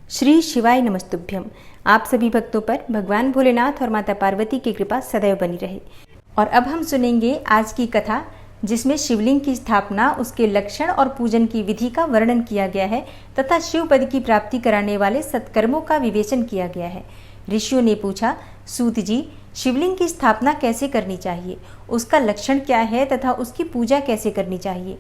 श्री शिवाय नमस्तुभ्यम। आप सभी भक्तों पर भगवान भोलेनाथ और माता पार्वती की कृपा सदैव बनी रहे। और अब हम सुनेंगे आज की कथा, जिसमें शिवलिंग की स्थापना, उसके लक्षण और पूजन की विधि का वर्णन किया गया है तथा शिव पद की प्राप्ति कराने वाले सत्कर्मों का विवेचन किया गया है। ऋषियों ने पूछा, सूत जी, शिवलिंग की स्थापना कैसे करनी चाहिए, उसका लक्षण क्या है तथा उसकी पूजा कैसे करनी चाहिए,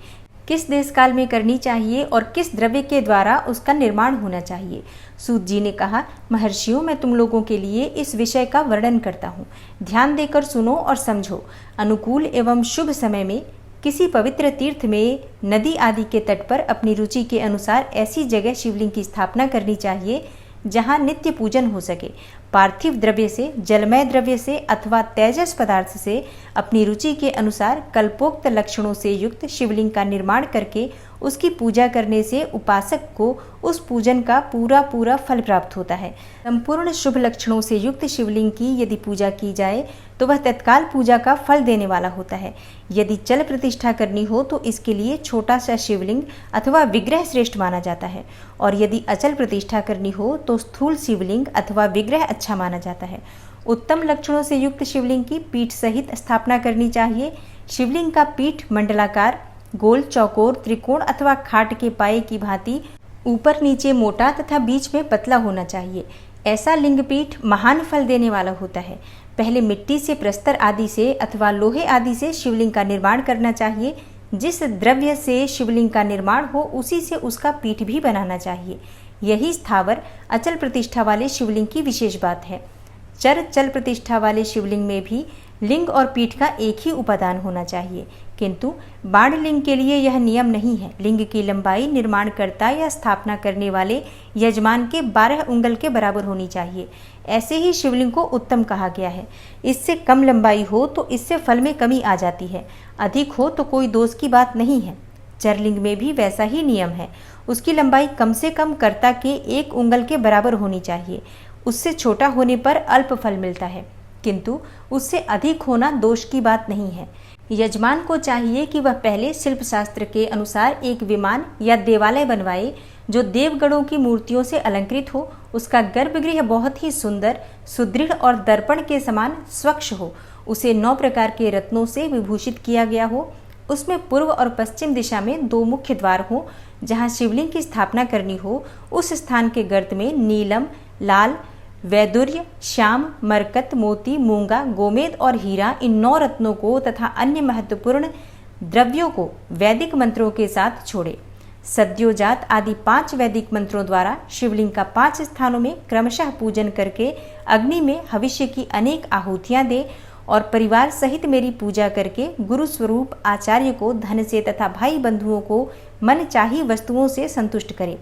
किस देश काल में करनी चाहिए और किस द्रव्य के द्वारा उसका निर्माण होना चाहिए। सूत जी ने कहा, महर्षियों, मैं तुम लोगों के लिए इस विषय का वर्णन करता हूँ। ध्यान देकर सुनो और समझो। अनुकूल एवं शुभ समय में किसी पवित्र तीर्थ में, नदी आदि के तट पर अपनी रुचि के अनुसार ऐसी जगह शिवलिंग की स्थापना करनी चाहिए जहाँ नित्य पूजन हो सके। पार्थिव द्रव्य से, जलमय द्रव्य से अथवा तेजस पदार्थ से अपनी रुचि के अनुसार कल्पोक्त लक्षणों से युक्त शिवलिंग का निर्माण करके उसकी पूजा करने से उपासक को उस पूजन का पूरा फल प्राप्त होता है। संपूर्ण शुभ लक्षणों से युक्त शिवलिंग की यदि पूजा की जाए तो वह तत्काल पूजा का फल देने वाला होता है। यदि चल प्रतिष्ठा करनी हो तो इसके लिए छोटा सा शिवलिंग अथवा विग्रह श्रेष्ठ माना जाता है, और यदि अचल प्रतिष्ठा करनी हो तो स्थूल शिवलिंग अथवा विग्रह अच्छा माना जाता है। उत्तम लक्षणों से युक्त शिवलिंग की पीठ सहित स्थापना करनी चाहिए। शिवलिंग का पीठ मंडलाकार, गोल, चौकोर, त्रिकोण अथवा खाट के पाए की भांति ऊपर नीचे मोटा तथा बीच में पतला होना चाहिए। ऐसा लिंग पीठ महान फल देने वाला होता है। पहले मिट्टी से, प्रस्तर आदि से अथवा लोहे आदि से शिवलिंग का निर्माण करना चाहिए। जिस द्रव्य से शिवलिंग का निर्माण हो उसी से उसका पीठ भी बनाना चाहिए। यही स्थावर अचल प्रतिष्ठा वाले शिवलिंग की विशेष बात है। चल प्रतिष्ठा वाले शिवलिंग में भी लिंग और पीठ का एक ही उपादान होना चाहिए, किंतु बाण लिंग के लिए यह नियम नहीं है। लिंग की लंबाई निर्माणकर्ता या स्थापना करने वाले यजमान के 12 उंगल के बराबर होनी चाहिए। ऐसे ही शिवलिंग को उत्तम कहा गया है। इससे कम लंबाई हो तो इससे फल में कमी आ जाती है, अधिक हो तो कोई दोष की बात नहीं है। चरलिंग में भी वैसा ही नियम है। उसकी लंबाई कम से कम कर्ता के 1 उंगल के बराबर होनी चाहिए। उससे छोटा होने पर अल्प फल मिलता है, किंतु उससे अधिक होना दोष की बात नहीं है। यजमान को चाहिए कि वह पहले शिल्प शास्त्र के अनुसार एक विमान या देवालय बनवाए जो देवगणों की मूर्तियों से अलंकृत हो। उसका गर्भगृह बहुत ही सुंदर, सुदृढ़ और दर्पण के समान स्वच्छ हो। उसे 9 प्रकार के रत्नों से विभूषित किया गया हो। उसमें पूर्व और पश्चिम दिशा में 2 मुख्य द्वार हो। जहाँ शिवलिंग की स्थापना करनी हो उस स्थान के गर्त में नीलम, लाल, वैदुर्य, श्याम, मरकत, मोती, मूंगा, गोमेद और हीरा, इन 9 रत्नों को तथा अन्य महत्वपूर्ण द्रव्यों को वैदिक मंत्रों के साथ छोड़े। सद्योजात आदि 5 वैदिक मंत्रों द्वारा शिवलिंग का 5 स्थानों में क्रमशः पूजन करके अग्नि में भविष्य की अनेक आहुतियां दे और परिवार सहित मेरी पूजा करके गुरु स्वरूप आचार्य को धन से तथा भाई बंधुओं को मन चाही वस्तुओं से संतुष्ट करे।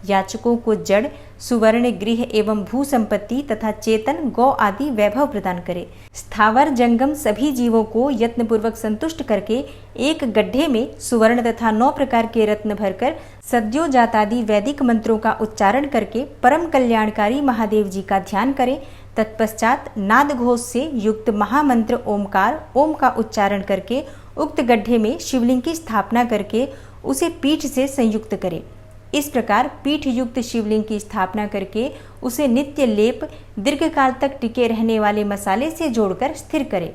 याचकों को जड़, सुवर्ण, गृह एवं भू संपत्ति तथा चेतन गौ आदि वैभव प्रदान करे। स्थावर जंगम सभी जीवों को यत्नपूर्वक संतुष्ट करके एक गड्ढे में सुवर्ण तथा 9 प्रकार के रत्न भरकर सद्योजातादि वैदिक मंत्रों का उच्चारण करके परम कल्याणकारी महादेव जी का ध्यान करें। तत्पश्चात नाद घोष से युक्त महामंत्र ओमकार, ओम का उच्चारण करके उक्त गड्ढे में शिवलिंग की स्थापना करके उसे पीठ से संयुक्त करें। इस प्रकार पीठ युक्त शिवलिंग की स्थापना करके उसे नित्य लेप, दीर्घकाल तक टिके रहने वाले मसाले से जोड़कर स्थिर करें।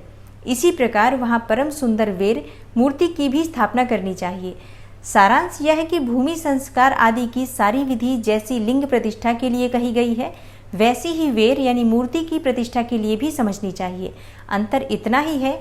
इसी प्रकार वहाँ परम सुंदर वेर मूर्ति की भी स्थापना करनी चाहिए। सारांश यह है कि भूमि संस्कार आदि की सारी विधि जैसी लिंग प्रतिष्ठा के लिए कही गई है, वैसी ही वेर यानी मूर्ति की प्रतिष्ठा के लिए भी समझनी चाहिए। अंतर इतना ही है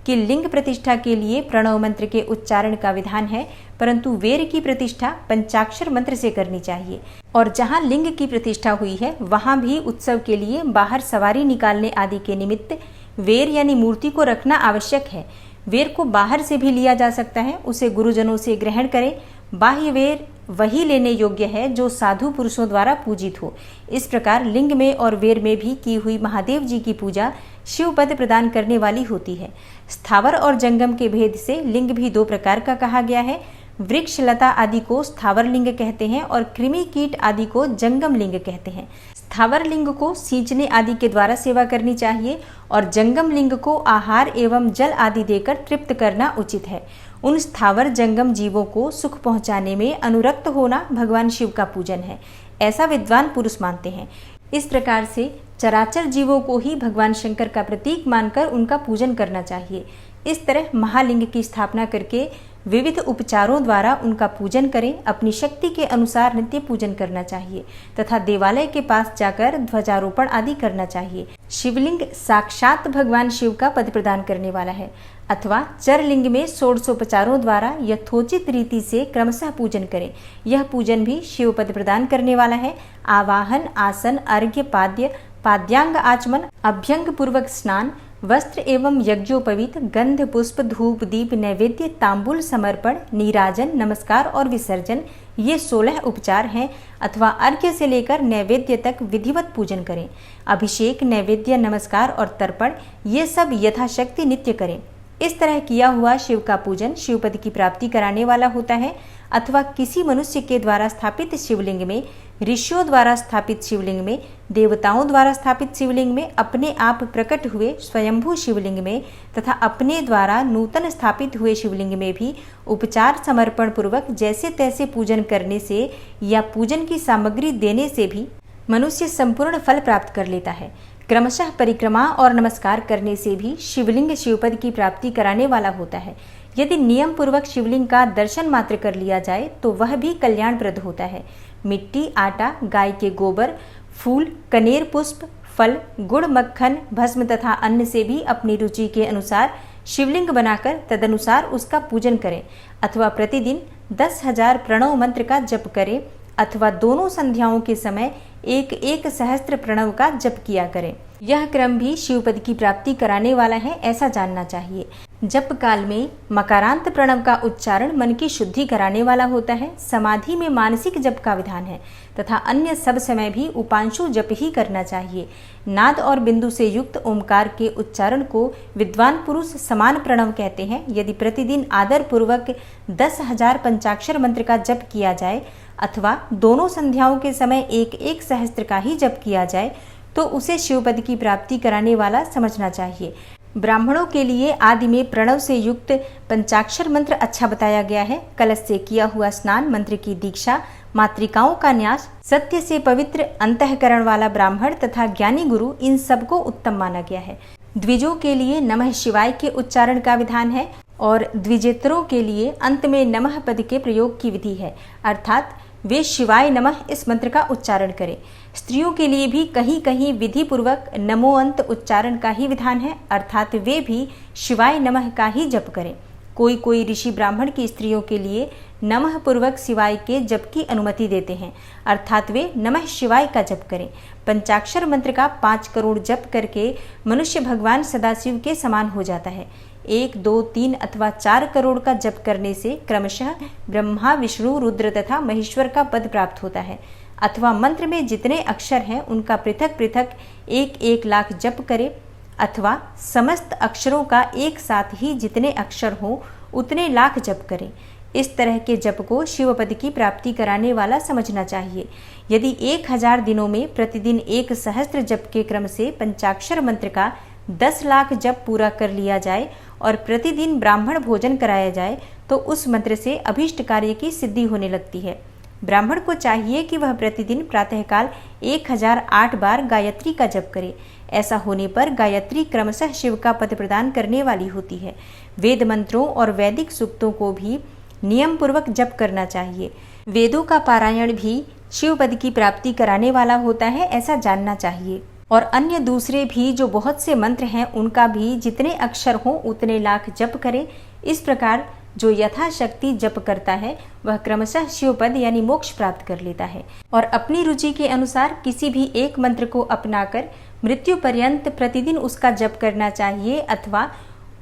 कि लिंग प्रतिष्ठा के लिए प्रणव मंत्र के उच्चारण का विधान है, परंतु वेर की प्रतिष्ठा पंचाक्षर मंत्र से करनी चाहिए। और जहाँ लिंग की प्रतिष्ठा हुई है वहाँ भी उत्सव के लिए बाहर सवारी निकालने आदि के निमित्त वेर यानी मूर्ति को रखना आवश्यक है। वेर को बाहर से भी लिया जा सकता है, उसे गुरुजनों से ग्रहण करें। बाह्य वेर वही लेने योग्य है जो साधु पुरुषों द्वारा पूजित हो। इस प्रकार लिंग में और वेर में भी की हुई महादेव जी की पूजा शिव पद प्रदान करने वाली होती है। स्थावर और जंगम के भेद से लिंग भी 2 प्रकार का कहा गया है। वृक्ष लता आदि को स्थावर लिंग कहते हैं और कृमि कीट आदि को जंगम लिंग कहते हैं। स्थावर लिंग को सींचने आदि के द्वारा सेवा करनी चाहिए और जंगम लिंग को आहार एवं जल आदि देकर तृप्त करना उचित है। उन स्थावर जंगम जीवों को सुख पहुंचाने में अनुरक्त होना भगवान शिव का पूजन है। ऐसा विद्वान पुरुष मानते हैं। इस प्रकार से चराचर जीवों को ही भगवान शंकर का प्रतीक मानकर उनका पूजन करना चाहिए। इस तरह महालिंग की स्थापना करके विविध उपचारों द्वारा उनका पूजन करें। अपनी शक्ति के अनुसार नित्य पूजन करना चाहिए तथा देवालय के पास जाकर ध्वजारोपण आदि करना चाहिए। शिवलिंग साक्षात भगवान शिव का पद प्रदान करने वाला है अथवा चरलिंग में षोडशोपचारों द्वारा यथोचित रीति से क्रमशः पूजन करें। यह पूजन भी शिव पद प्रदान करने वाला है। आवाहन, आसन, अर्घ्य, पाद्य, पाद्यांग आचमन, अभ्यंग पूर्वक स्नान, वस्त्र एवं यज्ञोपवीत, गंध, पुष्प, धूप, दीप, नैवेद्य, तांबूल समर्पण, नीराजन, नमस्कार और विसर्जन, ये 16 उपचार हैं अथवा अर्घ्य से लेकर नैवेद्य तक विधिवत पूजन करें। अभिषेक, नैवेद्य, नमस्कार और तर्पण ये सब यथाशक्ति नित्य करें। इस तरह किया हुआ शिव का पूजन शिवपद की प्राप्ति कराने वाला होता है। अथवा किसी मनुष्य के द्वारा स्थापित शिवलिंग में, ऋषियों द्वारा स्थापित शिवलिंग में, देवताओं द्वारा स्थापित शिवलिंग में, अपने आप प्रकट हुए स्वयंभू शिवलिंग में तथा अपने द्वारा नूतन स्थापित हुए शिवलिंग में भी उपचार समर्पण पूर्वक जैसे तैसे पूजन करने से या पूजन की सामग्री देने से भी मनुष्य संपूर्ण फल प्राप्त कर लेता है। क्रमशः परिक्रमा और नमस्कार करने से भी शिवलिंग शिवपद की प्राप्ति कराने वाला होता है। यदि नियम पूर्वक शिवलिंग का दर्शन मात्र कर लिया जाए तो वह भी कल्याणप्रद होता है। मिट्टी, आटा, गाय के गोबर, फूल, कनेर पुष्प, फल, गुड़, मक्खन, भस्म तथा अन्न से भी अपनी रुचि के अनुसार शिवलिंग बनाकर तदनुसार उसका पूजन करें अथवा प्रतिदिन 10,000 प्रणव मंत्र का जप करें अथवा दोनों संध्याओं के समय 1-1 सहस्त्र प्रणव का जप किया करें। यह क्रम भी शिवपद की प्राप्ति कराने वाला है, ऐसा जानना चाहिए। जप काल में मकारांत प्रणव का उच्चारण मन की शुद्धि कराने वाला होता है। समाधि में मानसिक जप का विधान है तथा अन्य सब समय भी उपांशु जप ही करना चाहिए। नाद और बिंदु से युक्त ओमकार के उच्चारण को विद्वान पुरुष समान प्रणव कहते हैं। यदि प्रतिदिन आदर पूर्वक 10,000 पंचाक्षर मंत्र का जप किया जाए अथवा दोनों संध्याओं के समय 1-1 सहस्त्र का ही जप किया जाए तो उसे शिवपद की प्राप्ति कराने वाला समझना चाहिए। ब्राह्मणों के लिए आदि में प्रणव से युक्त पंचाक्षर मंत्र अच्छा बताया गया है। कलश से किया हुआ स्नान, मंत्र की दीक्षा, मातृकाओं का न्यास, सत्य से पवित्र अंतःकरण वाला ब्राह्मण तथा ज्ञानी गुरु, इन सबको उत्तम माना गया है। द्विजों के लिए नमः शिवाय के उच्चारण का विधान है और द्विजेतरों के लिए अंत में नमः पद के प्रयोग की विधि है, अर्थात वे शिवाय नमः इस मंत्र का उच्चारण करें। स्त्रियों के लिए भी कहीं कहीं विधि पूर्वक नमोअंत उच्चारण का ही विधान है, अर्थात वे भी शिवाय नमः का ही जप करें। कोई कोई ऋषि ब्राह्मण की स्त्रियों के लिए नमः पूर्वक शिवाय के जप की अनुमति देते हैं, अर्थात वे नमः शिवाय का जप करें। पंचाक्षर मंत्र का 5 करोड़ जप करके मनुष्य भगवान सदाशिव के समान हो जाता है। 1, 2, 3 अथवा 4 करोड़ का जप करने से क्रमशः ब्रह्मा, विष्णु, रुद्र तथा महेश्वर का पद प्राप्त होता है। अथवा मंत्र में जितने अक्षर हैं उनका पृथक पृथक 1-1 लाख जप करे अथवा समस्त अक्षरों का एक साथ ही जितने अक्षर हों उतने लाख जप करें। इस तरह के जप को शिवपद की प्राप्ति कराने वाला समझना चाहिए। यदि 1000 दिनों में प्रतिदिन 1 सहस्त्र जप के क्रम से पंचाक्षर मंत्र का 10 लाख जप पूरा कर लिया जाए और प्रतिदिन ब्राह्मण भोजन कराया जाए तो उस मंत्र से अभीष्ट कार्य की सिद्धि होने लगती है। ब्राह्मण को चाहिए कि वह प्रतिदिन प्रातःकाल 1008 बार गायत्री का जप करे। ऐसा होने पर गायत्री क्रमशः शिव का पद प्रदान करने वाली होती है। वेद मंत्रों और वैदिक सूक्तों को भी नियम पूर्वक जप करना चाहिए। वेदों का पारायण भी शिव पद की प्राप्ति कराने वाला होता है, ऐसा जानना चाहिए। और अन्य दूसरे भी जो बहुत से मंत्र हैं उनका भी जितने अक्षर हों उतने लाख जप करें। इस प्रकार जो यथाशक्ति जप करता है वह क्रमशः शिवपद यानी मोक्ष प्राप्त कर लेता है। और अपनी रुचि के अनुसार किसी भी एक मंत्र को अपनाकर मृत्यु पर्यंत प्रतिदिन उसका जप करना चाहिए अथवा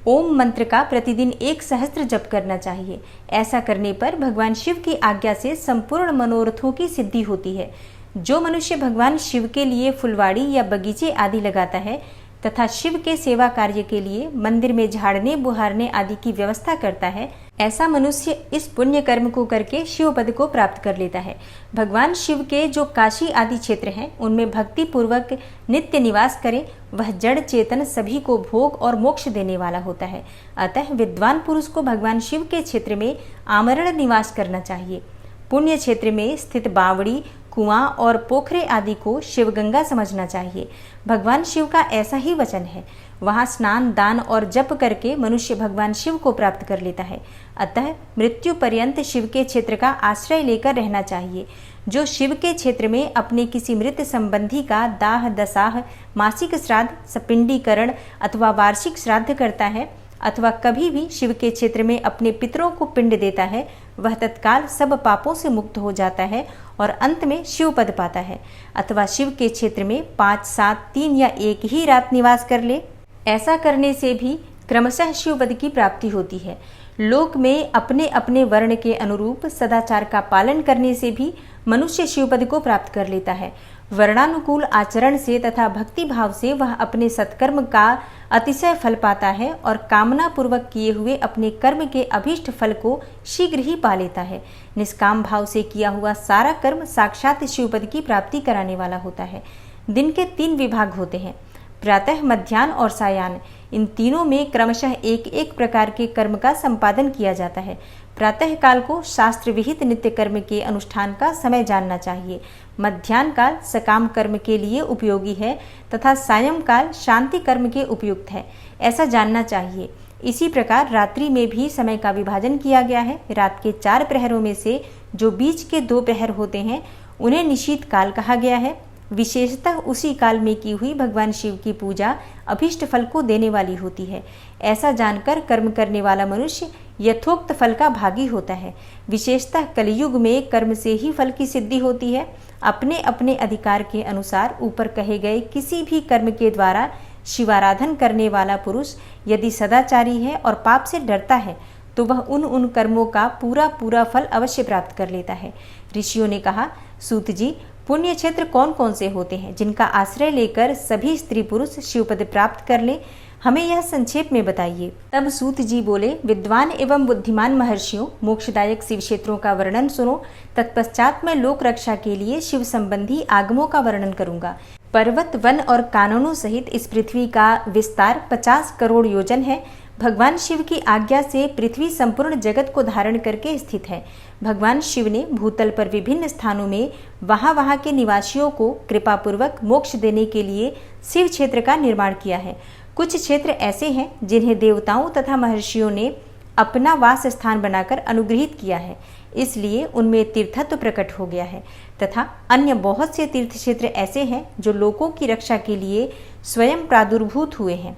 ओम मंत्र का प्रतिदिन 1 सहस्त्र जप करना चाहिए। ऐसा करने पर भगवान शिव की आज्ञा से संपूर्ण मनोरथों की सिद्धि होती है। जो मनुष्य भगवान शिव के लिए फुलवाड़ी या बगीचे आदि लगाता है तथा शिव के सेवा कार्य के लिए मंदिर में झाड़ने बुहारने आदि की व्यवस्था करता है, ऐसा मनुष्य इस पुण्य कर्म को करके शिव पद को प्राप्त कर लेता है। भगवान शिव के जो काशी आदि क्षेत्र हैं उनमें भक्ति पूर्वक नित्य निवास करें, वह जड़ चेतन सभी को भोग और मोक्ष देने वाला होता है। अतः विद्वान पुरुष को भगवान शिव के क्षेत्र में आमरण निवास करना चाहिए। पुण्य क्षेत्र में स्थित बावड़ी, कुआं और पोखरे आदि को शिवगंगा समझना चाहिए। भगवान शिव का ऐसा ही वचन है। वहां स्नान, दान और जप करके मनुष्य भगवान शिव को प्राप्त कर लेता है। अतः मृत्यु पर्यंत शिव के क्षेत्र का आश्रय लेकर रहना चाहिए। जो शिव के क्षेत्र में अपने किसी मृत संबंधी का दाह, दसाह, मासिक श्राद्ध, सपिंडीकरण अथवा वार्षिक श्राद्ध करता है अथवा कभी भी शिव के क्षेत्र में अपने पितरों को पिंड देता है, वह तत्काल सब पापों से मुक्त हो जाता है और अंत में शिव पद पाता है। अथवा शिव के क्षेत्र में 5, 7, 3 या 1 ही रात निवास कर ले। ऐसा करने से भी क्रमशः शिव पद की प्राप्ति होती है। लोक में अपने अपने वर्ण के अनुरूप सदाचार का पालन करने से भी मनुष्य शिवपद को प्राप्त कर लेता है। वर्णानुकूल आचरण से तथा भक्ति भाव से वह अपने सत्कर्म का अतिशय फल पाता है और कामना पूर्वक किए हुए अपने कर्म के अभीष्ट फल को शीघ्र ही पा लेता है। निष्काम भाव से किया हुआ सारा कर्म साक्षात शिवपद की प्राप्ति कराने वाला होता है। दिन के 3 विभाग होते हैं, प्रातः, मध्याह्न और सायाह्न। इन तीनों में क्रमशः एक एक प्रकार के कर्म का संपादन किया जाता है। प्रातः काल को शास्त्र विहित नित्य कर्म के अनुष्ठान का समय जानना चाहिए। मध्याह्न काल सकाम कर्म के लिए उपयोगी है तथा सायं काल शांति कर्म के उपयुक्त है, ऐसा जानना चाहिए। इसी प्रकार रात्रि में भी समय का विभाजन किया गया है। रात के 4 प्रहरों में से जो बीच के 2 प्रहर होते हैं उन्हें निशीथ काल कहा गया है। विशेषतः उसी काल में की हुई भगवान शिव की पूजा अभीष्ट फल को देने वाली होती है। ऐसा जानकर कर्म करने वाला मनुष्य यथोक्त फल का भागी होता है। विशेषतः कलयुग में कर्म से ही फल की सिद्धि होती है। अपने अपने अधिकार के अनुसार ऊपर कहे गए किसी भी कर्म के द्वारा शिवाराधन करने वाला पुरुष यदि सदाचारी है और पाप से डरता है तो वह उन कर्मों का पूरा फल अवश्य प्राप्त कर लेता है। ऋषियों ने कहा, सूत जी, पुण्य क्षेत्र कौन कौन से होते हैं जिनका आश्रय लेकर सभी स्त्री पुरुष शिवपद प्राप्त कर ले, हमें यह संक्षेप में बताइए। तब सूत जी बोले, विद्वान एवं बुद्धिमान महर्षियों, मोक्षदायक शिव क्षेत्रों का वर्णन सुनो। तत्पश्चात मैं लोक रक्षा के लिए शिव संबंधी आगमों का वर्णन करूंगा। पर्वत, वन और कानूनों सहित इस पृथ्वी का विस्तार 50 करोड़ योजन है। भगवान शिव की आज्ञा से पृथ्वी संपूर्ण जगत को धारण करके स्थित है। भगवान शिव ने भूतल पर विभिन्न स्थानों में वहां के निवासियों को कृपा पूर्वक मोक्ष देने के लिए शिव क्षेत्र का निर्माण किया है। कुछ क्षेत्र ऐसे हैं जिन्हें देवताओं तथा महर्षियों ने अपना वास स्थान बनाकर अनुग्रहित किया है, इसलिए उनमें तीर्थत्व प्रकट हो गया है। तथा अन्य बहुत से तीर्थ क्षेत्र ऐसे हैं जो लोगों की रक्षा के लिए स्वयं प्रादुर्भूत हुए हैं।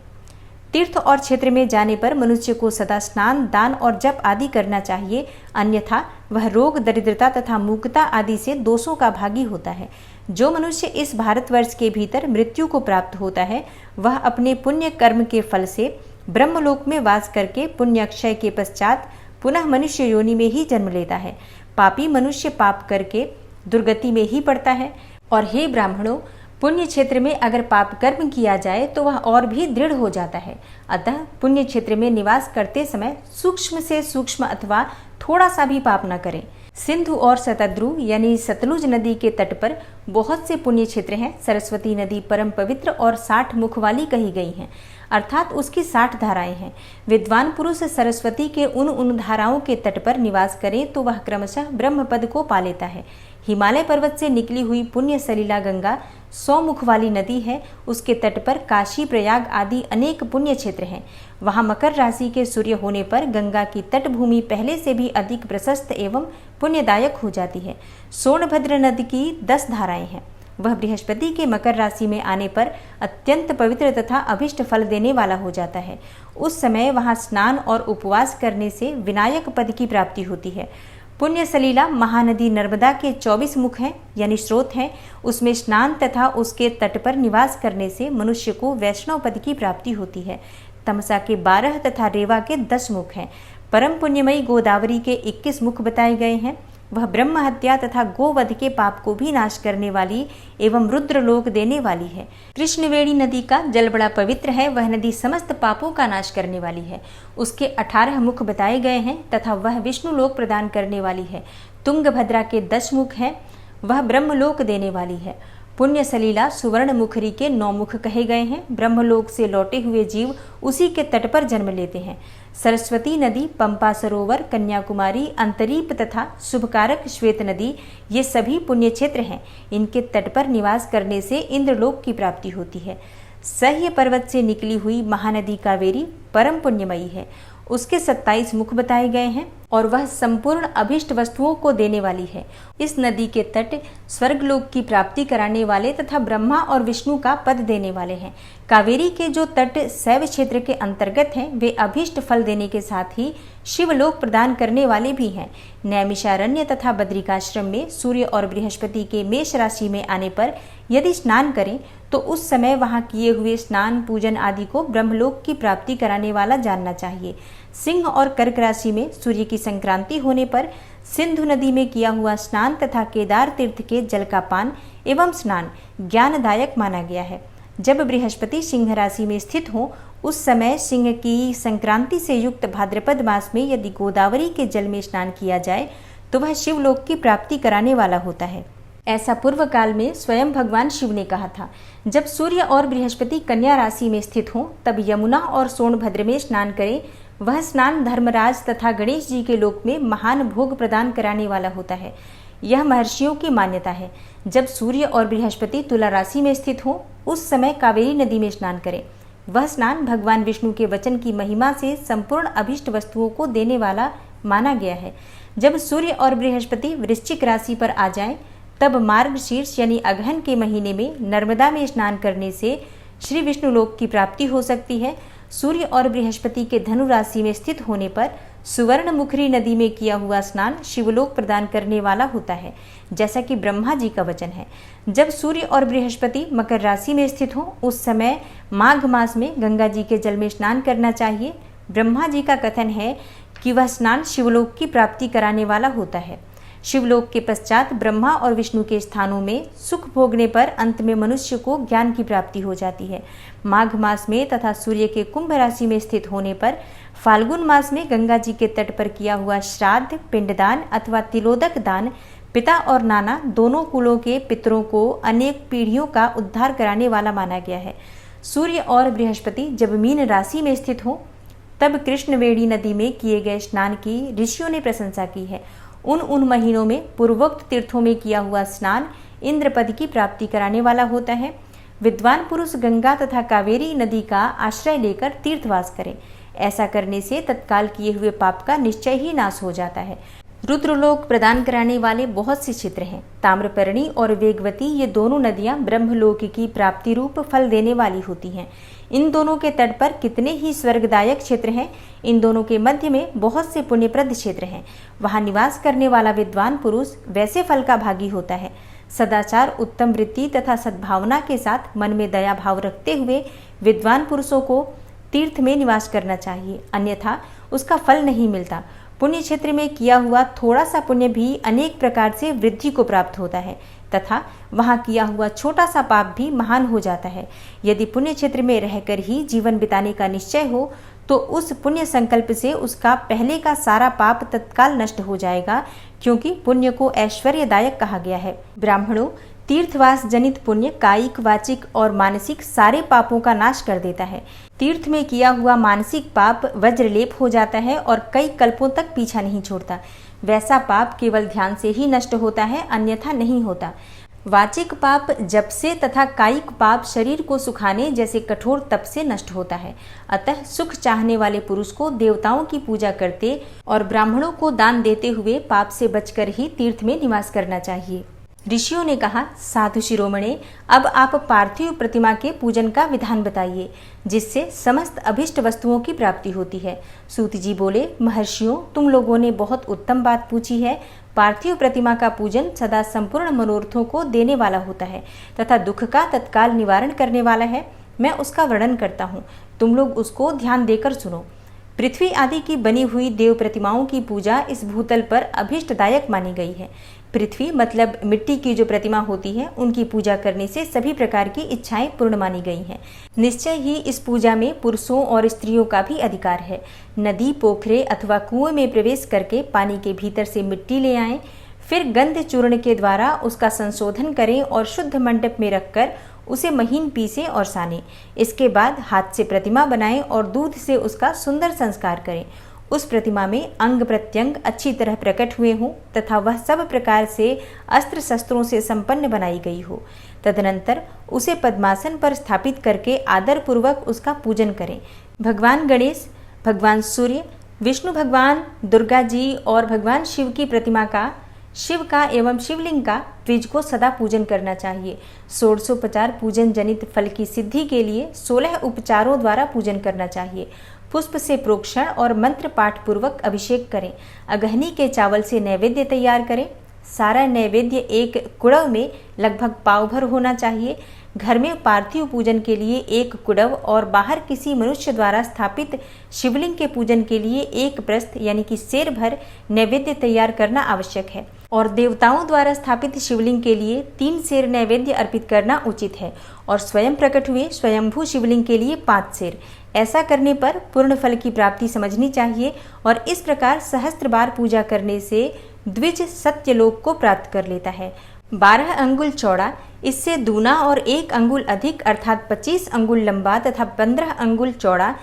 तीर्थ और क्षेत्र में जाने पर मनुष्य को सदा स्नान, दान और जप आदि करना चाहिए, अन्यथा वह रोग, दरिद्रता तथा मूकता आदि से दोषों का भागी होता है। जो मनुष्य इस भारतवर्ष के भीतर मृत्यु को प्राप्त होता है वह अपने पुण्य कर्म के फल से ब्रह्मलोक में वास करके पुण्यक्षय के पश्चात पुनः मनुष्य योनि में ही जन्म लेता है। पापी मनुष्य पाप करके दुर्गति में ही पड़ता है। और हे ब्राह्मणों, पुण्य क्षेत्र में अगर पाप कर्म किया जाए तो वह और भी दृढ़ हो जाता है। अतः पुण्य क्षेत्र में निवास करते समय सूक्ष्म से सूक्ष्म अथवा थोड़ा सा भी पाप न करें। सिंधु और शतद्रु यानी सतलुज नदी के तट पर बहुत से पुण्य क्षेत्र हैं। सरस्वती नदी परम पवित्र और 60 मुख वाली कही गई है, अर्थात उसकी 60 धाराएं हैं। विद्वान पुरुष सरस्वती के उन धाराओं के तट पर निवास करें तो वह क्रमशः ब्रह्म पद को पा लेता है। हिमालय पर्वत से निकली हुई पुण्य सलीला गंगा 100 मुख वाली नदी है। उसके तट पर काशी, प्रयाग आदि अनेक पुण्य क्षेत्र हैं। वहां मकर राशि के सूर्य होने पर गंगा की तटभूमि पहले से भी अधिक प्रशस्त एवं पुण्यदायक हो जाती है। सोनभद्र नदी की 10 धाराएं हैं। वह बृहस्पति के मकर राशि में आने पर अत्यंत पवित्र तथा अभिष्ट फल देने वाला हो जाता है। उस समय वहां स्नान और उपवास करने से विनायक पद की प्राप्ति होती है। पुण्य सलीला महानदी नर्मदा के 24 मुख हैं यानी स्रोत हैं। उसमें स्नान तथा उसके तट पर निवास करने से मनुष्य को वैष्णव पद की प्राप्ति होती है। तमसा के 12 तथा रेवा के 10 मुख हैं। परम पुण्यमयी गोदावरी के 21 मुख बताए गए हैं। वह ब्रह्म हत्या तथा गोवध के पाप को भी नाश करने वाली एवं रुद्रलोक देने वाली है। कृष्णवेणी नदी का जल बड़ा पवित्र है। वह नदी समस्त पापों का नाश करने वाली है। उसके 18 मुख बताए गए हैं तथा वह विष्णु लोक प्रदान करने वाली है। तुंगभद्रा के 10 मुख हैं। वह ब्रह्मलोक देने वाली है। पुण्य सलीला सुवर्ण मुखरी के 9 मुख कहे गए हैं। ब्रह्मलोक से लौटे हुए जीव उसी के तट पर जन्म लेते हैं। सरस्वती नदी, पंपा सरोवर, कन्याकुमारी, अंतरीप तथा शुभकारक श्वेत नदी, ये सभी पुण्य क्षेत्र हैं। इनके तट पर निवास करने से इंद्रलोक की प्राप्ति होती है। सह्य पर्वत से निकली हुई महानदी कावेरी परम पुण्यमयी है। उसके 27 मुख बताए गए हैं और वह संपूर्ण अभिष्ट वस्तुओं को देने वाली है। इस नदी के तट स्वर्गलोक की प्राप्ति कराने वाले तथा ब्रह्मा और विष्णु का पद देने वाले हैं। कावेरी के जो तट शैव क्षेत्र के अंतर्गत हैं, वे अभिष्ट फल देने के साथ ही शिवलोक प्रदान करने वाले भी हैं। नैमिषारण्य तथा बद्रिकाश्रम में सूर्य और बृहस्पति के मेष राशि में आने पर यदि स्नान करें तो उस समय वहां किए हुए स्नान, पूजन आदि को ब्रह्मलोक की प्राप्ति कराने वाला जानना चाहिए। सिंह और कर्क राशि में सूर्य की संक्रांति होने पर सिंधु नदी में किया हुआ स्नान तथा केदार तीर्थ के जल का पान एवं स्नान ज्ञानदायक माना गया है। जब बृहस्पति सिंह राशि में स्थित हो उस समय सिंह की संक्रांति से युक्त भाद्रपद मास में यदि गोदावरी के जल में स्नान किया जाए तो वह शिवलोक की प्राप्ति कराने वाला होता है। ऐसा पूर्व काल में स्वयं भगवान शिव ने कहा था। जब सूर्य और बृहस्पति कन्या राशि में स्थित हों तब यमुना और सोनभद्र में स्नान करें। वह स्नान धर्मराज तथा गणेश जी के लोक में महान भोग प्रदान कराने वाला होता है। यह महर्षियों की मान्यता है। जब सूर्य और बृहस्पति तुला राशि में स्थित हो उस समय कावेरी नदी में स्नान करें। वह स्नान भगवान विष्णु के वचन की महिमा से संपूर्ण अभिष्ट वस्तुओं को देने वाला माना गया है। जब सूर्य और बृहस्पति वृश्चिक राशि पर आ जाएं, तब मार्गशीर्ष यानी अगहन के महीने में नर्मदा में स्नान करने से श्री विष्णु लोक की प्राप्ति हो सकती है। सूर्य और बृहस्पति के धनु राशि में स्थित होने पर सुवर्ण मुखरी नदी में किया हुआ स्नान शिवलोक प्रदान करने वाला होता है, जैसा कि ब्रह्मा जी का वचन है। जब सूर्य और बृहस्पति मकर राशि में स्थित हो उस समय माघ मास में गंगा जी के जल में स्नान करना चाहिए। ब्रह्मा जी का कथन है कि वह स्नान शिवलोक की प्राप्ति कराने वाला होता है। शिवलोक के पश्चात ब्रह्मा और विष्णु के स्थानों में सुख भोगने पर अंत में मनुष्य को ज्ञान की प्राप्ति हो जाती है। माघ मास में तथा सूर्य के कुंभ राशि में स्थित होने पर फाल्गुन मास में गंगा जी के तट पर किया हुआ श्राद्ध, पिंडदान अथवा तिलोदक दान पिता और नाना दोनों कुलों के पितरों को अनेक पीढ़ियों का उद्धार कराने वाला माना गया है। सूर्य और बृहस्पति जब मीन राशि में स्थित हो तब कृष्णवेणी नदी में किए गए स्नान की ऋषियों ने प्रशंसा की है। उन महीनों में पूर्वोक्त तीर्थों में किया हुआ स्नान इंद्रपद की प्राप्ति कराने वाला होता है। विद्वान पुरुष गंगा तथा कावेरी नदी का आश्रय लेकर तीर्थवास करें। ऐसा करने से तत्काल किए हुए पाप का निश्चय ही नाश हो जाता है। रुद्रलोक प्रदान कराने वाले बहुत से क्षेत्र हैं। ताम्रपर्णी और वेगवती ये दोनों नदियां ब्रह्मलोक की प्राप्ति रूप फल देने वाली होती हैं। इन दोनों के तट पर कितने ही स्वर्गदायक क्षेत्र हैं। इन दोनों के मध्य में बहुत से पुण्यप्रद क्षेत्र हैं। वहां निवास करने वाला विद्वान पुरुष वैसे फल का भागी होता है। सदाचार, उत्तम वृत्ति तथा सद्भावना के साथ मन में दया भाव रखते हुए विद्वान पुरुषों को तीर्थ में निवास करना चाहिए, अन्यथा उसका फल नहीं मिलता। पुण्य क्षेत्र में किया हुआ थोड़ा सा पुण्य भी अनेक प्रकार से वृद्धि को प्राप्त होता है तथा वहां किया हुआ छोटा सा पाप भी महान हो जाता है। यदि पुण्य क्षेत्र में रहकर ही जीवन बिताने का निश्चय हो तो उस पुण्य संकल्प से उसका पहले का सारा पाप तत्काल नष्ट हो जाएगा, क्योंकि पुण्य को ऐश्वर्यदायक कहा गया है। ब्राह्मणों, तीर्थवास जनित पुण्य कायिक, वाचिक और मानसिक सारे पापों का नाश कर देता है। तीर्थ में किया हुआ मानसिक पाप वज्रलेप हो जाता है और कई कल्पों तक पीछा नहीं छोड़ता। वैसा पाप केवल ध्यान से ही नष्ट होता है, अन्यथा नहीं होता। वाचिक पाप जप से तथा कायिक पाप शरीर को सुखाने जैसे कठोर तप से नष्ट होता है। अतः सुख चाहने वाले पुरुष को देवताओं की पूजा करते और ब्राह्मणों को दान देते हुए पाप से बचकर ही तीर्थ में निवास करना चाहिए। ऋषियों ने कहा, साधु शिरोमणे, अब आप पार्थिव प्रतिमा के पूजन का विधान बताइए जिससे समस्त अभिष्ट वस्तुओं की प्राप्ति होती है। सूत जी बोले, महर्षियों, तुम लोगों ने बहुत उत्तम बात पूछी है। पार्थिव प्रतिमा का पूजन सदा संपूर्ण मनोरथों को देने वाला होता है तथा दुख का तत्काल निवारण करने वाला है। मैं उसका वर्णन करता हूँ, तुम लोग उसको ध्यान देकर सुनो। पृथ्वी आदि की बनी हुई देव प्रतिमाओं की पूजा इस भूतल पर अभिष्टदायक मानी गई है। पृथ्वी मतलब मिट्टी की जो प्रतिमा होती है उनकी पूजा करने से सभी प्रकार की इच्छाएं पूर्ण मानी गई हैं। निश्चय ही इस पूजा में पुरुषों और स्त्रियों का भी अधिकार है। नदी, पोखरे अथवा कुएं में प्रवेश करके पानी के भीतर से मिट्टी ले आएं, फिर गंध चूर्ण के द्वारा उसका संशोधन करें और शुद्ध मंडप में रखकर उसे महीन पीसें और सानें। इसके बाद हाथ से प्रतिमा बनाएं और दूध से उसका सुंदर संस्कार करें। उस प्रतिमा में अंग प्रत्यंग अच्छी तरह प्रकट हुए हों तथा वह सब प्रकार से अस्त्र शस्त्रों से संपन्न बनाई गई हो। तदनंतर उसे पद्मासन पर स्थापित करके आदर पूर्वक उसका पूजन करें। भगवान गणेश, भगवान सूर्य, विष्णु भगवान, दुर्गा जी और भगवान शिव की प्रतिमा का, शिव का एवं शिवलिंग का द्विज को सदा पूजन करना चाहिए। षोडशोपचार पूजन जनित फल की सिद्धि के लिए 16 उपचारों द्वारा पूजन करना चाहिए। पुष्प से प्रोक्षण और मंत्र पाठ पूर्वक अभिषेक करें। अगहनी के चावल से नैवेद्य तैयार करें। सारा नैवेद्य एक कुड़व में लगभग पाव भर होना चाहिए। घर में पार्थिव पूजन के लिए एक कुड़व और बाहर किसी मनुष्य द्वारा स्थापित शिवलिंग के पूजन के लिए एक प्रस्थ यानी कि सेर भर नैवेद्य तैयार करना आवश्यक है। और देवताओं द्वारा स्थापित शिवलिंग के लिए 3 सेर नैवेद्य अर्पित करना उचित है और स्वयं प्रकट हुए स्वयंभू शिवलिंग के लिए 5 सेर। ऐसा करने पर पूर्ण फल की प्राप्ति समझनी चाहिए और इस प्रकार सहस्त्र बार पूजा करने से द्विज सत्यलोक को प्राप्त कर लेता है। 12 अंगुल चौड़ा, इससे दूना और 1 अंगुल अधिक अर्थात 25 अंगुल लंबा तथा 15 अंगुल चौड़ा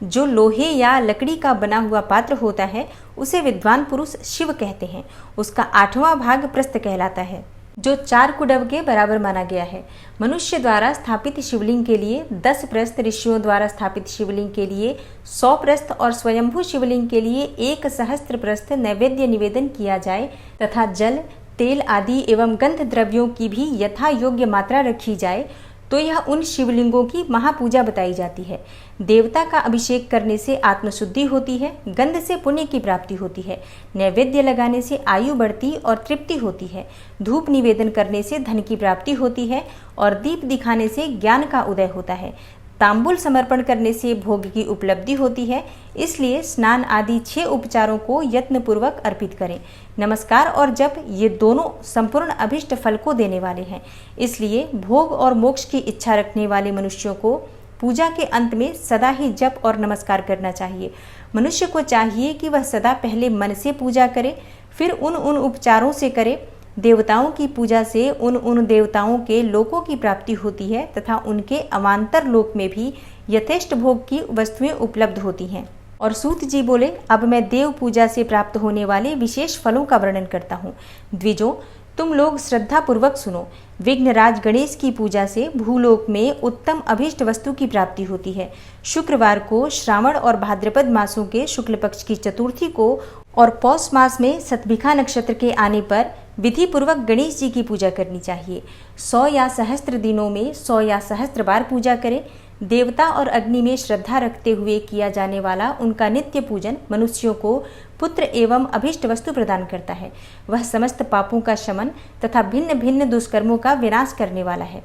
जो लोहे या लकड़ी का बना हुआ पात्र होता है उसे विद्वान पुरुष शिव कहते हैं। उसका 8वां भाग प्रस्थ कहलाता है जो 4 कुडव के बराबर माना गया है। मनुष्य द्वारा स्थापित शिवलिंग के लिए 10 प्रस्थ, ऋषियों द्वारा स्थापित शिवलिंग के लिए 100 प्रस्थ और स्वयंभू शिवलिंग के लिए 1 सहस्त्र प्रस्थ नैवेद्य निवेदन किया जाए तथा जल, तेल आदि एवं गंध द्रव्यों की भी यथा योग्य मात्रा रखी जाए तो यह उन शिवलिंगों की महापूजा बताई जाती है। देवता का अभिषेक करने से आत्मशुद्धि होती है, गंध से पुण्य की प्राप्ति होती है, नैवेद्य लगाने से आयु बढ़ती और तृप्ति होती है, धूप निवेदन करने से धन की प्राप्ति होती है और दीप दिखाने से ज्ञान का उदय होता है। तांबुल समर्पण करने से भोग की उपलब्धि होती है। इसलिए स्नान आदि 6 उपचारों को यत्नपूर्वक अर्पित करें। नमस्कार और जप ये दोनों संपूर्ण अभिष्ट फल को देने वाले हैं। इसलिए भोग और मोक्ष की इच्छा रखने वाले मनुष्यों को पूजा के अंत में सदा ही जप और नमस्कार करना चाहिए। मनुष्य को चाहिए कि वह सदा पहले मन से पूजा करे, फिर उन उपचारों से करे। देवताओं की पूजा से उन देवताओं के लोकों की प्राप्ति होती है तथा उनके अवान्तर लोक में भी यथेष्ट भोग की वस्तुएं उपलब्ध होती हैं। और सूत जी बोले, अब मैं देव पूजा से प्राप्त होने वाले विशेष फलों का वर्णन करता हूँ। द्विजों, तुम लोग श्रद्धा पूर्वक सुनो। विघ्नराज गणेश की पूजा से भूलोक में उत्तम अभीष्ट वस्तु की प्राप्ति होती है। शुक्रवार को श्रावण और भाद्रपद मासों के शुक्ल पक्ष की चतुर्थी को और पौष मास में सतभिखा नक्षत्र के आने पर विधि पूर्वक गणेश जी की पूजा करनी चाहिए। 100 या सहस्त्र दिनों में 100 या सहस्त्र बार पूजा करें। देवता और अग्नि में श्रद्धा रखते हुए किया जाने वाला उनका नित्य पूजन मनुष्यों को पुत्र एवं अभिष्ट वस्तु प्रदान करता है। वह समस्त पापों का शमन तथा भिन्न भिन्न दुष्कर्मों का विनाश करने वाला है।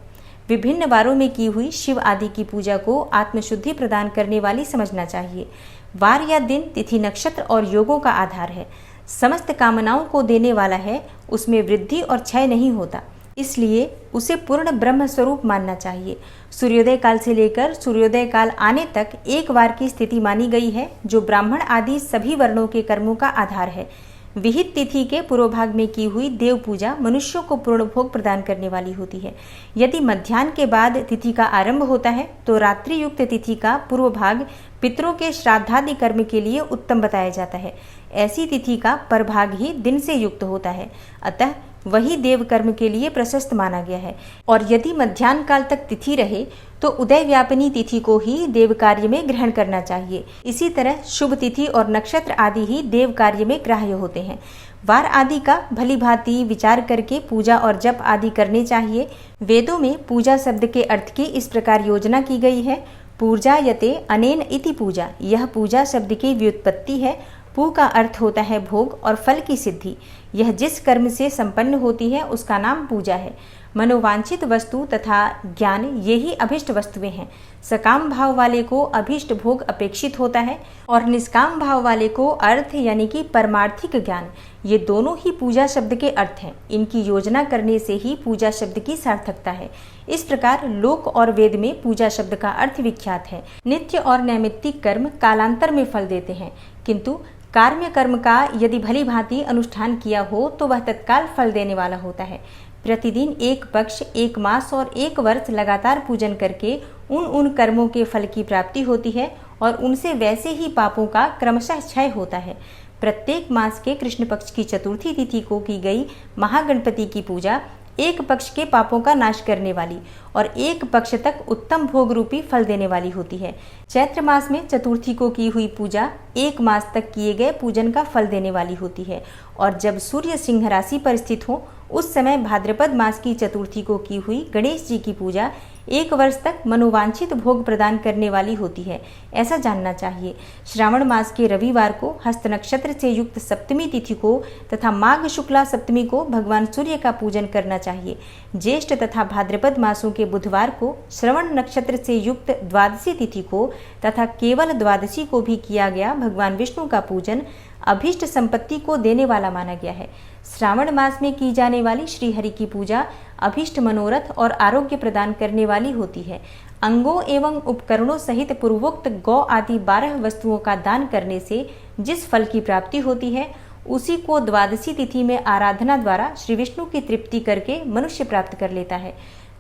विभिन्न वारों में की हुई शिव आदि की पूजा को आत्मशुद्धि प्रदान करने वाली समझना चाहिए। वार या दिन, तिथि, नक्षत्र और योगों का आधार है। समस्त कामनाओं को देने वाला है। उसमें वृद्धि और क्षय नहीं होता, इसलिए उसे पूर्ण ब्रह्म स्वरूप मानना चाहिए। सूर्योदय काल से लेकर सूर्योदय काल आने तक एक वार की स्थिति मानी गई है जो ब्राह्मण आदि सभी वर्णों के कर्मों का आधार है। विहित तिथि के पूर्व भाग में की हुई देव पूजा मनुष्यों को पूर्ण भोग प्रदान करने वाली होती है। यदि मध्याह्न के बाद तिथि का आरंभ होता है तो रात्रि युक्त तिथि का पूर्व भाग पितरों के श्राद्धादि कर्म के लिए उत्तम बताया जाता है। ऐसी तिथि का परभाग ही दिन से युक्त होता है, अतः वही देव कर्म के लिए प्रशस्त माना गया है। और यदि मध्याह्न काल तक तिथि रहे तो उदय व्यापिनी तिथि को ही देव कार्य में ग्रहण करना चाहिए। इसी तरह शुभ तिथि और नक्षत्र आदि ही देव कार्य में ग्राह्य होते हैं। वार आदि का भली भांति विचार करके पूजा और जप आदि करने चाहिए। वेदों में पूजा शब्द के अर्थ की इस प्रकार योजना की गई है। पूजा यते अनेन इति पूजा, यह पूजा शब्द की व्युत्पत्ति है। पू का अर्थ होता है भोग और फल की सिद्धि। यह जिस कर्म से संपन्न होती है उसका नाम पूजा है। मनोवांछित वस्तु तथा ज्ञान ये ही अभिष्ट वस्तुएं हैं। सकाम भाव वाले को अभिष्ट भोग अपेक्षित होता है और निष्काम भाव वाले को अर्थ यानी कि परमार्थिक ज्ञान, ये दोनों ही पूजा शब्द के अर्थ हैं। इनकी योजना करने से ही पूजा शब्द की सार्थकता है। इस प्रकार लोक और वेद में पूजा शब्द का अर्थ विख्यात है। नित्य और नैमित्तिक कर्म कालांतर में फल देते हैं, किंतु कार्य कर्म का यदि भली भांति अनुष्ठान किया हो तो वह तत्काल फल देने वाला होता है। प्रतिदिन एक पक्ष, एक मास और एक वर्ष लगातार पूजन करके उन कर्मों के फल की प्राप्ति होती है और उनसे वैसे ही पापों का क्रमशः क्षय होता है। प्रत्येक मास के कृष्ण पक्ष की चतुर्थी तिथि को की गई महागणपति की पूजा एक पक्ष के पापों का नाश करने वाली और एक पक्ष तक उत्तम भोग रूपी फल देने वाली होती है। चैत्र मास में चतुर्थी को की हुई पूजा एक मास तक किए गए पूजन का फल देने वाली होती है और जब सूर्य सिंह राशि पर स्थित हो उस समय भाद्रपद मास की चतुर्थी को की हुई गणेश जी की पूजा एक वर्ष तक मनोवांछित भोग प्रदान करने वाली होती है, ऐसा जानना चाहिए। श्रावण मास के रविवार को हस्त नक्षत्र से युक्त सप्तमी तिथि को तथा माघ शुक्ला सप्तमी को भगवान सूर्य का पूजन करना चाहिए। ज्येष्ठ तथा भाद्रपद मासों के बुधवार को श्रवण नक्षत्र से युक्त द्वादशी तिथि को तथा केवल द्वादशी को भी किया गया भगवान विष्णु का पूजन अभीष्ट संपत्ति को देने वाला माना गया है। श्रावण मास में की जाने वाली श्री हरि की पूजा अभीष्ट मनोरथ और आरोग्य प्रदान करने वाली होती है। अंगों एवं उपकरणों सहित पूर्वोक्त गौ आदि 12 वस्तुओं का दान करने से जिस फल की प्राप्ति होती है उसी को द्वादशी तिथि में आराधना द्वारा श्री विष्णु की तृप्ति करके मनुष्य प्राप्त कर लेता है।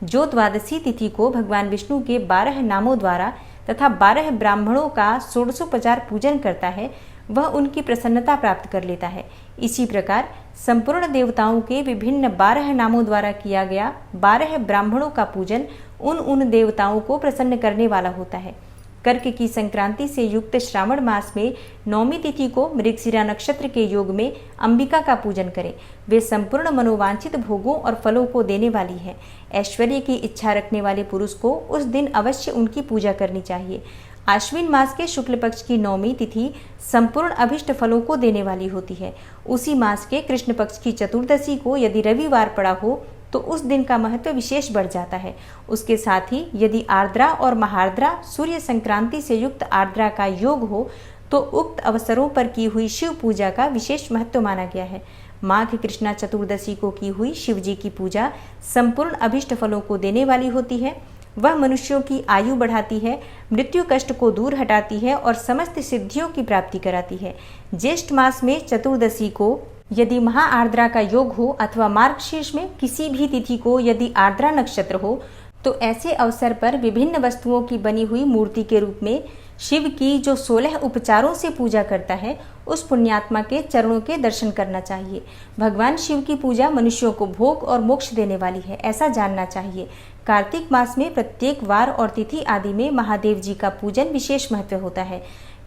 जो द्वादशी तिथि को भगवान विष्णु के 12 नामों द्वारा तथा 12 ब्राह्मणों का षोडशोपचार पूजन करता है वह उनकी प्रसन्नता प्राप्त कर लेता है। इसी प्रकार संपूर्ण देवताओं के विभिन्न 12 नामों द्वारा किया गया 12 ब्राह्मणों का पूजन उन देवताओं को प्रसन्न करने वाला होता है। कर्क की संक्रांति से युक्त श्रावण मास में नौमी तिथि को मृगशिरा नक्षत्र के योग में अंबिका का पूजन करें। वे संपूर्ण मनोवांछित भोगों और फलों को देने वाली है। ऐश्वर्य की इच्छा रखने वाले पुरुष को उस दिन अवश्य उनकी पूजा करनी चाहिए। आश्विन मास के शुक्ल पक्ष की नौमी तिथि संपूर्ण अभिष्ट फलों को देने वाली होती है। उसी मास के कृष्ण पक्ष की चतुर्दशी को यदि रविवार पड़ा हो तो उस दिन का महत्व विशेष बढ़ जाता है। उसके साथ ही यदि आर्द्रा और महार्द्रा सूर्य संक्रांति से युक्त आर्द्रा का योग हो तो उक्त अवसरों पर की हुई शिव पूजा का विशेष महत्व माना गया है। माघ कृष्णा चतुर्दशी को की हुई शिव जी की पूजा संपूर्ण अभिष्ट फलों को देने वाली होती है। वह मनुष्यों की आयु बढ़ाती है, मृत्यु कष्ट को दूर हटाती है और समस्त सिद्धियों की प्राप्ति कराती है। ज्येष्ठ मास में चतुर्दशी को यदि महा आर्द्रा का योग हो अथवा मार्गशीर्ष में किसी भी तिथि को यदि आर्द्रा नक्षत्र हो तो ऐसे अवसर पर विभिन्न वस्तुओं की बनी हुई मूर्ति के रूप में शिव की जो 16 उपचारों से पूजा करता है उस पुण्यात्मा के चरणों के दर्शन करना चाहिए। भगवान शिव की पूजा मनुष्यों को भोग और मोक्ष देने वाली है, ऐसा जानना चाहिए। कार्तिक मास में प्रत्येक वार और तिथि आदि में महादेव जी का पूजन विशेष महत्व होता है।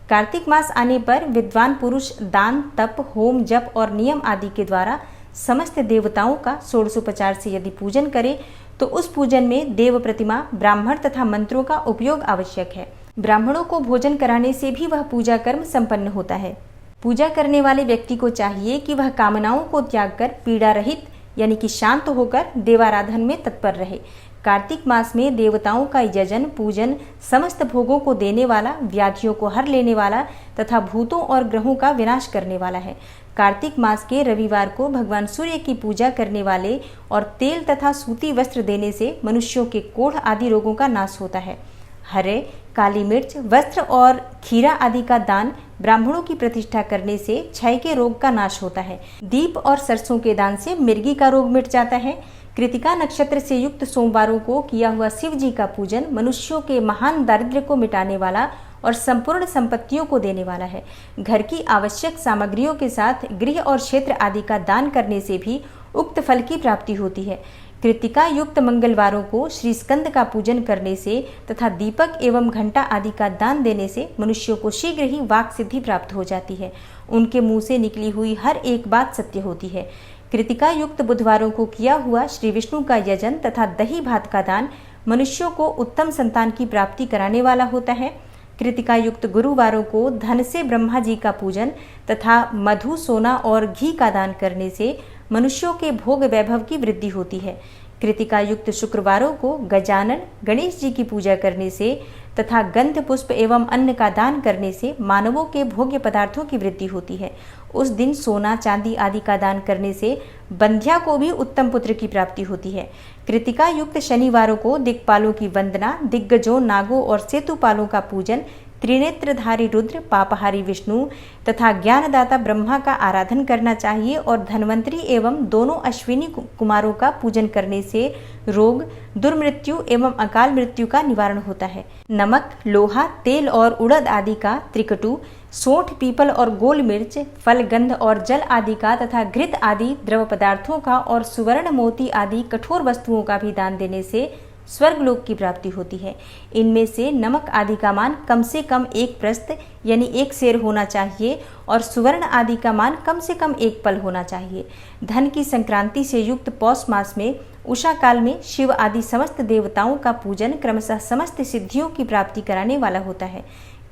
कार्तिक मास आने पर विद्वान पुरुष दान, तप, होम, जप और नियम आदि के द्वारा समस्त देवताओं का षोडशोपचार से यदि पूजन करे तो उस पूजन में देव प्रतिमा, ब्राह्मण तथा मंत्रों का उपयोग आवश्यक है। ब्राह्मणों को भोजन कराने से भी वह पूजा कर्म संपन्न होता है। पूजा करने वाले व्यक्ति को चाहिए कि वह कामनाओं को त्याग कर पीड़ा रहित यानी कि शांत होकर देवाराधन में तत्पर रहे। कार्तिक मास में देवताओं का यजन पूजन समस्त भोगों को देने वाला, व्याधियों को हर लेने वाला तथा भूतों और ग्रहों का विनाश करने वाला है। कार्तिक मास के रविवार को भगवान सूर्य की पूजा करने वाले और तेल तथा सूती वस्त्र देने से मनुष्यों के कोढ़ आदि रोगों का नाश होता है। हरे, काली मिर्च, वस्त्र और खीरा आदि का दान ब्राह्मणों की प्रतिष्ठा करने से क्षय के रोग का नाश होता है। दीप और सरसों के दान से मिर्गी का रोग मिट जाता है। कृतिका नक्षत्र से युक्त सोमवारों को किया हुआ शिव जी का पूजन मनुष्यों के महान दारिद्र्य को मिटाने वाला और संपूर्ण संपत्तियों को देने वाला है। घर की आवश्यक सामग्रियों के साथ गृह और क्षेत्र आदि का दान करने से भी उक्त फल की प्राप्ति होती है। कृतिका युक्त मंगलवारों को श्री स्कंद का पूजन करने से तथा दीपक एवं घंटा आदि का दान देने से मनुष्यों को शीघ्र ही वाक सिद्धि प्राप्त हो जाती है। उनके मुंह से निकली हुई हर एक बात सत्य होती है। कृतिका युक्त बुधवारों को किया हुआ श्री विष्णु का यजन तथा दही भात का दान मनुष्यों को उत्तम संतान की प्राप्ति कराने वाला होता है। कृतिका युक्त गुरुवारों को धन से ब्रह्मा जी का पूजन तथा मधु, सोना और घी का दान करने से मनुष्यों के भोग वैभव की वृद्धि होती है। कृतिका युक्त शुक्रवारों को गजानन गणेश जी की पूजा करने से तथा गंध पुष्प एवं अन्न का दान करने से मानवों के भोग्य पदार्थों की वृद्धि होती है। उस दिन सोना चांदी आदि का दान करने से बंध्या को भी उत्तम पुत्र की प्राप्ति होती है। कृतिका युक्त शनिवारों को दिक्पालों की वंदना, दिग्गजों, नागों और सेतुपालों का पूजन, त्रिनेत्रधारी रुद्र, पापहारी विष्णु तथा ज्ञानदाता ब्रह्मा का आराधन करना चाहिए और धन्वंतरी एवं दोनों अश्विनी कुमारों का पूजन करने से रोग, दुर्मृत्यु एवं अकाल मृत्यु का निवारण होता है। नमक, लोहा, तेल और उड़द आदि का, त्रिकटु, सोंठ, पीपल और गोल मिर्च, फल, गंध और जल आदि का तथा घृत आदि द्रव पदार्थों का और सुवर्ण, मोती आदि कठोर वस्तुओं का भी दान देने से स्वर्गलोक की प्राप्ति होती है। इनमें से नमक आदि का मान कम से कम 1 प्रस्त यानी 1 सेर होना चाहिए और सुवर्ण आदि का मान कम से कम 1 पल होना चाहिए। धन की संक्रांति से युक्त पौष मास में उषा काल में शिव आदि समस्त देवताओं का पूजन क्रमशः समस्त सिद्धियों की प्राप्ति कराने वाला होता है।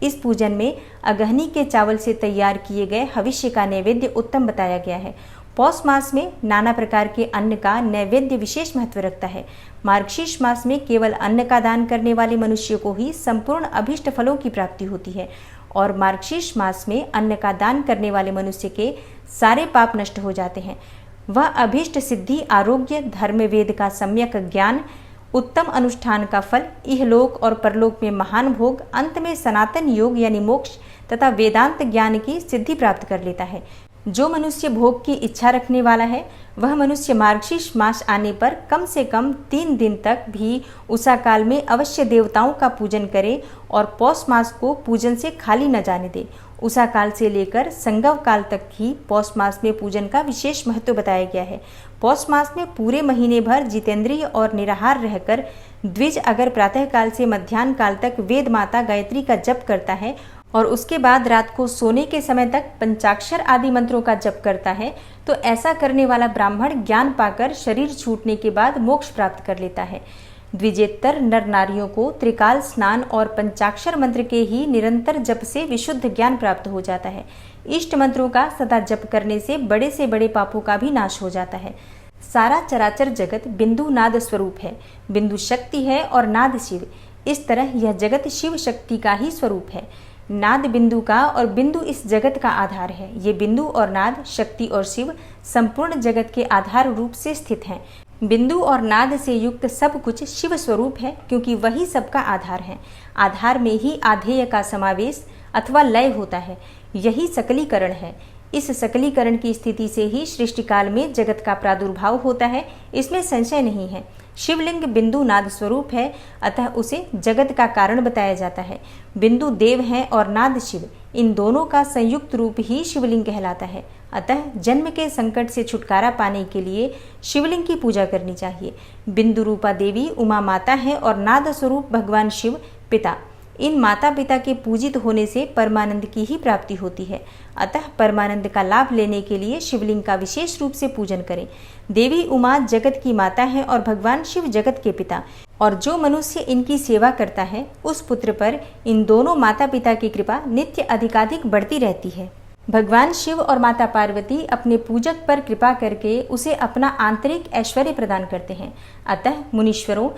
इस पूजन में अगहनी के चावल से तैयार किए गए हविष्य का नैवेद्य उत्तम बताया गया है। पौष मास में नाना प्रकार के अन्न का नैवेद्य विशेष महत्व रखता है। मार्गशीर्ष मास में केवल अन्न का दान करने वाले मनुष्य को ही संपूर्ण अभीष्ट फलों की प्राप्ति होती है और मार्गशीर्ष मास में अन्न का दान करने वाले मनुष्य के सारे पाप नष्ट हो जाते हैं। वह अभीष्ट सिद्धि, आरोग्य, धर्म, वेद का सम्यक ज्ञान, उत्तम अनुष्ठान का फल, इहलोक और परलोक में महान भोग, अंत में सनातन योग यानी मोक्ष तथा वेदांत ज्ञान की सिद्धि प्राप्त कर लेता है। जो मनुष्य भोग की इच्छा रखने वाला है वह मनुष्य मार्गशीर्ष मास आने पर कम से कम 3 दिन तक भी उषा काल में अवश्य देवताओं का पूजन करे और पौष मास को पूजन से खाली न जाने दे। उषा काल से लेकर संगव काल तक ही पौष मास में पूजन का विशेष महत्व बताया गया है। पौष मास में पूरे महीने भर जितेंद्रिय और निराहार रहकर द्विज अगर प्रातः काल से मध्याह्न काल तक वेद माता गायत्री का जप करता है और उसके बाद रात को सोने के समय तक पंचाक्षर आदि मंत्रों का जप करता है तो ऐसा करने वाला ब्राह्मण ज्ञान पाकर शरीर छूटने के बाद मोक्ष प्राप्त कर लेता है। द्विजेतर नर नारियों को त्रिकाल स्नान और पंचाक्षर मंत्र के ही निरंतर जप से विशुद्ध ज्ञान प्राप्त हो जाता है। इष्ट मंत्रों का सदा जप करने से बड़े पापों का भी नाश हो जाता है। सारा चराचर जगत बिंदु नाद स्वरूप है। बिंदु शक्ति है और नाद शिव। इस तरह यह जगत शिव शक्ति का ही स्वरूप है। नाद बिंदु का और बिंदु इस जगत का आधार है। ये बिंदु और नाद, शक्ति और शिव संपूर्ण जगत के आधार रूप से स्थित हैं। बिंदु और नाद से युक्त सब कुछ शिव स्वरूप है क्योंकि वही सबका आधार है। आधार में ही आधेय का समावेश अथवा लय होता है। यही सकलीकरण है। इस सकलीकरण की स्थिति से ही सृष्टि काल में जगत का प्रादुर्भाव होता है, इसमें संशय नहीं है। शिवलिंग बिंदु नाद स्वरूप है, अतः उसे जगत का कारण बताया जाता है। बिंदु देव है और नाद शिव, इन दोनों का संयुक्त रूप ही शिवलिंग कहलाता है। अतः जन्म के संकट से छुटकारा पाने के लिए शिवलिंग की पूजा करनी चाहिए। बिंदु रूपा देवी उमा माता है और नाद स्वरूप भगवान शिव पिता। इन माता पिता के पूजित होने से परमानंद की ही प्राप्ति होती है। अतः परमानंद का लाभ लेने के लिए शिवलिंग का विशेष रूप से पूजन करें। देवी उमा जगत की माता है और भगवान शिव जगत के पिता, और जो मनुष्य इनकी सेवा करता है उस पुत्र पर इन दोनों माता पिता की कृपा नित्य अधिकाधिक बढ़ती रहती है। भगवान शिव और माता पार्वती अपने पूजक पर कृपा करके उसे अपना आंतरिक ऐश्वर्य प्रदान करते हैं। अतः मुनीश्वरों,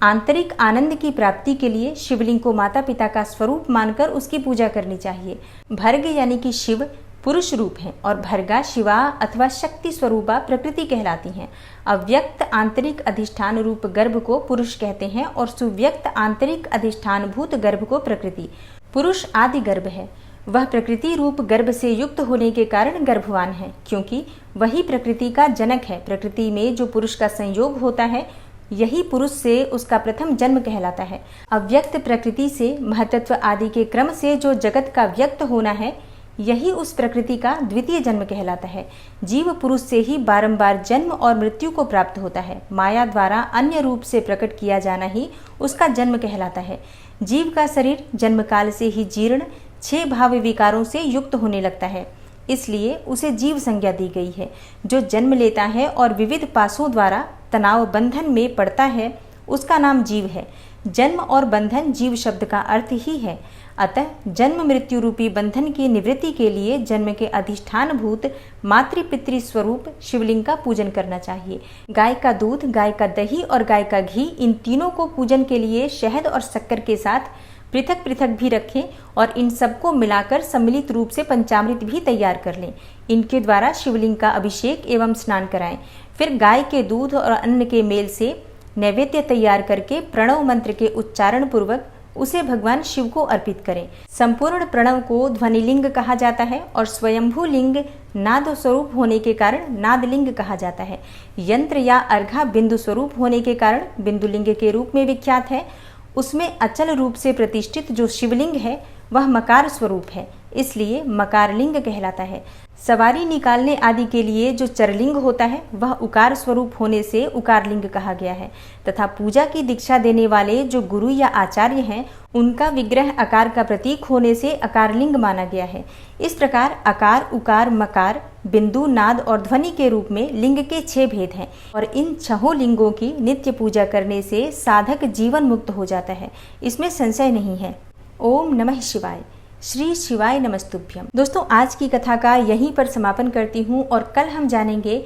आंतरिक आनंद की प्राप्ति के लिए शिवलिंग को माता पिता का स्वरूप मानकर उसकी पूजा करनी चाहिए। भर्ग यानी कि शिव पुरुष रूप है और भर्गा शिवा अथवा शक्ति स्वरूपा प्रकृति कहलाती हैं। अव्यक्त आंतरिक अधिष्ठान रूप गर्भ को पुरुष कहते हैं और सुव्यक्त आंतरिक अधिष्ठान भूत गर्भ को प्रकृति। पुरुष आदि गर्भ है। वह प्रकृति रूप गर्भ से युक्त होने के कारण गर्भवान है, क्योंकि वही प्रकृति का जनक है। प्रकृति में जो पुरुष का संयोग होता है यही पुरुष से उसका प्रथम जन्म कहलाता है। अव्यक्त प्रकृति से महतत्व आदि के क्रम से जो जगत का व्यक्त होना है यही उस प्रकृति का द्वितीय जन्म कहलाता है। जीव पुरुष से ही बारंबार जन्म और मृत्यु को प्राप्त होता है। माया द्वारा अन्य रूप से प्रकट किया जाना ही उसका जन्म कहलाता है। जीव का शरीर जन्मकाल से ही जीर्ण 6 भाव विकारों से युक्त होने लगता है, इसलिए उसे जीव संज्ञा दी गई है। जो जन्म लेता है और विविध पासों द्वारा तनाव बंधन में पड़ता है उसका नाम जीव है। जन्म और बंधन जीव शब्द का अर्थ ही है। अतः जन्म मृत्यु रूपी बंधन की निवृत्ति के लिए जन्म के अधिष्ठान भूत मातृ पितृ स्वरूप शिवलिंग का पूजन करना चाहिए। गाय का दूध, गाय का दही और गाय का घी, इन तीनों को पूजन के लिए शहद और शक्कर के साथ पृथक पृथक भी रखें और इन सबको मिलाकर सम्मिलित रूप से पंचामृत भी तैयार कर लें। इनके द्वारा शिवलिंग का अभिषेक एवं स्नान कराएं। फिर गाय के दूध और अन्न के मेल से नैवेद्य तैयार करके प्रणव मंत्र के उच्चारण पूर्वक उसे भगवान शिव को अर्पित करें। संपूर्ण प्रणव को ध्वनिलिंग कहा जाता है और स्वयंभू लिंग नाद स्वरूप होने के कारण नादलिंग कहा जाता है। यंत्र या अर्घा बिंदु स्वरूप होने के कारण बिंदुलिंग के रूप में विख्यात है। उसमें अचल रूप से प्रतिष्ठित जो शिवलिंग है वह मकार स्वरूप है, इसलिए मकारलिंग कहलाता है। सवारी निकालने आदि के लिए जो चरलिंग होता है वह उकार स्वरूप होने से उकारलिंग कहा गया है तथा पूजा की दीक्षा देने वाले जो गुरु या आचार्य हैं उनका विग्रह आकार का प्रतीक होने से अकारलिंग माना गया है। इस प्रकार अकार, उकार, मकार, बिंदु, नाद और ध्वनि के रूप में लिंग के 6 भेद हैं और इन 6 लिंगों की नित्य पूजा करने से साधक जीवन मुक्त हो जाता है, इसमें संशय नहीं है। ओम नमः शिवाय। श्री शिवाय नमस्तुभ्यम। दोस्तों, आज की कथा का यहीं पर समापन करती हूँ और कल हम जानेंगे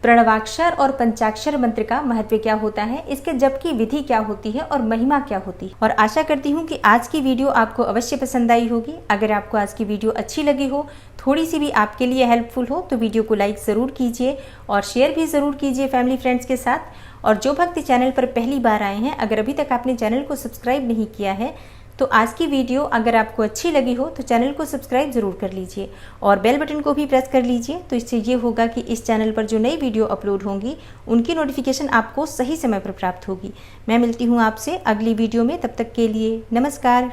प्रणवाक्षर और पंचाक्षर मंत्र का महत्व क्या होता है, इसके जप की विधि क्या होती है और महिमा क्या होती है। और आशा करती हूँ कि आज की वीडियो आपको अवश्य पसंद आई होगी। अगर आपको आज की वीडियो अच्छी लगी हो, थोड़ी सी भी आपके लिए हेल्पफुल हो, तो वीडियो को लाइक ज़रूर कीजिए और शेयर भी ज़रूर कीजिए फैमिली फ्रेंड्स के साथ। और जो भक्त चैनल पर पहली बार आए हैं, अगर अभी तक आपने चैनल को सब्सक्राइब नहीं किया है तो आज की वीडियो अगर आपको अच्छी लगी हो तो चैनल को सब्सक्राइब ज़रूर कर लीजिए और बेल बटन को भी प्रेस कर लीजिए। तो इससे ये होगा कि इस चैनल पर जो नई वीडियो अपलोड होंगी उनकी नोटिफिकेशन आपको सही समय पर प्राप्त होगी। मैं मिलती हूँ आपसे अगली वीडियो में, तब तक के लिए नमस्कार।